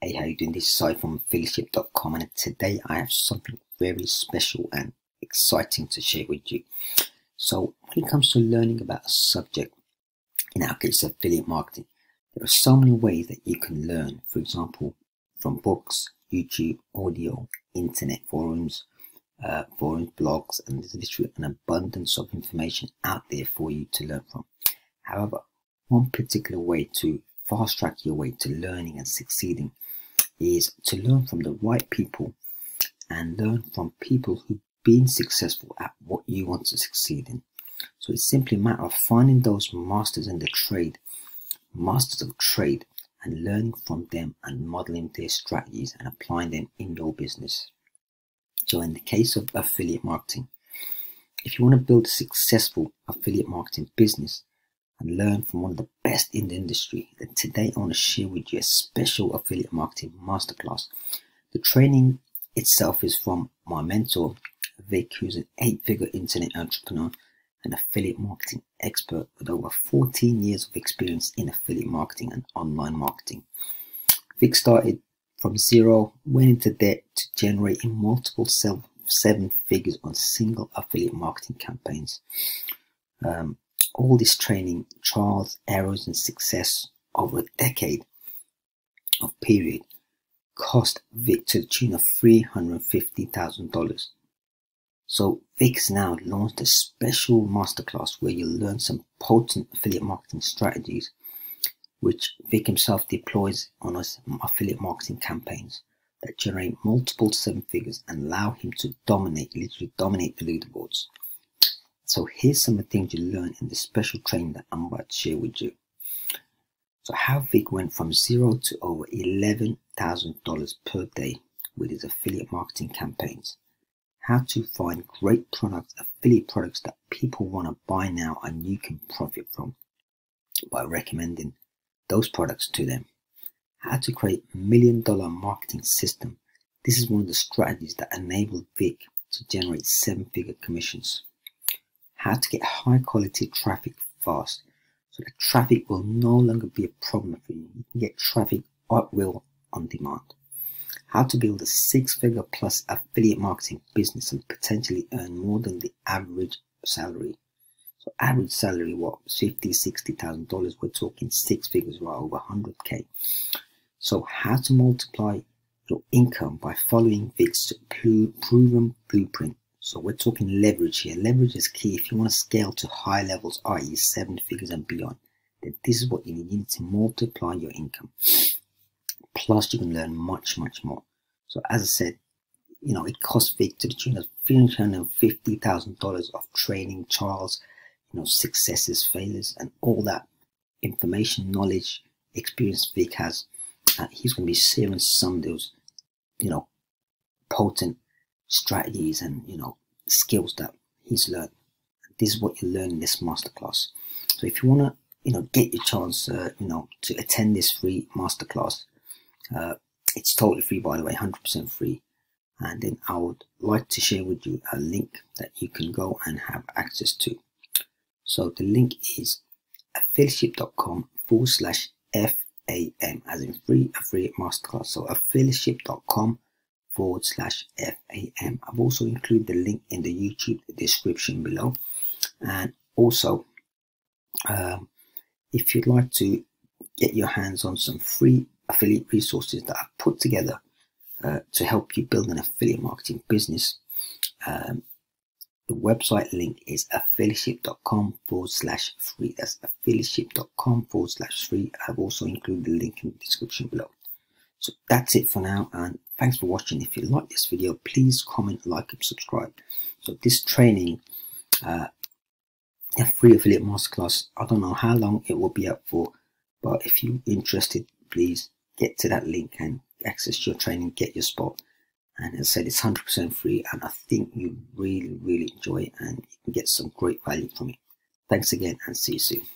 Hey, how you doing? This is Sai from affiliateship.com, and today I have something very special and exciting to share with you. So when it comes to learning about a subject, in our case affiliate marketing, there are so many ways that you can learn. For example, from books, YouTube, audio, internet forums, blogs, and there's literally an abundance of information out there for you to learn from. However, one particular way to fast track your way to learning and succeeding is to learn from the right people and learn from people who've been successful at what you want to succeed in. So it's simply a matter of finding those masters in the trade, masters of trade, and learning from them and modeling their strategies and applying them in your business. So in the case of affiliate marketing, if you want to build a successful affiliate marketing business and learn from one of the best in the industry, then today I want to share with you a special affiliate marketing masterclass. The training itself is from my mentor, Vic, who's an 8-figure internet entrepreneur and affiliate marketing expert with over 14 years of experience in affiliate marketing and online marketing. Vic started from zero, went into debt to generating multiple 7 figures on single affiliate marketing campaigns. All this training, trials, errors, and success over a decade of period cost Vic to the tune of $350,000. So Vic's now launched a special masterclass where you'll learn some potent affiliate marketing strategies, which Vic himself deploys on his affiliate marketing campaigns that generate multiple 7 figures and allow him to literally dominate the leaderboards. So here's some of the things you learn in the special training that I'm about to share with you. So how Vic went from zero to over $11,000 per day with his affiliate marketing campaigns. How to find great products, affiliate products that people want to buy now and you can profit from by recommending those products to them. How to create $1 million marketing system. This is one of the strategies that enabled Vic to generate 7-figure commissions. How to get high quality traffic fast, so that traffic will no longer be a problem for you. You can get traffic at will on demand. How to build a 6-figure plus affiliate marketing business and potentially earn more than the average salary. So average salary, what, $50,000-$60,000? We're talking 6 figures, right, over 100K. So how to multiply your income by following Vic's proven blueprint. So we're talking leverage here. Leverage is key. If you want to scale to high levels, i.e. 7 figures and beyond, then this is what you need. You need to multiply your income. Plus you can learn much more. So as I said, it cost Vic to the tune of $350,000 of training, trials, successes, failures, and all that information, knowledge, experience Vic has. He's going to be sharing some of those, potent strategies and skills that he's learned. This is what you learn in this masterclass. So if you want to get your chance to attend this free masterclass, it's totally free, by the way, 100% free, and then I would like to share with you a link that you can go and have access to. So the link is affiliateship.com/FAM, as in free affiliate masterclass. So affiliateship.com/FAM. I've also included the link in the YouTube description below. And also, if you'd like to get your hands on some free affiliate resources that I've put together to help you build an affiliate marketing business, the website link is affiliateship.com/free. That's affiliateship.com/free. I've also included the link in the description below. So that's it for now, and thanks for watching. If you like this video, please comment, like, and subscribe. So this training, a free affiliate masterclass, I don't know how long it will be up for, but if you're interested, please get to that link and access your training, get your spot. And as I said, it's 100% free, and I think you really enjoy it and you can get some great value from it. Thanks again, and see you soon.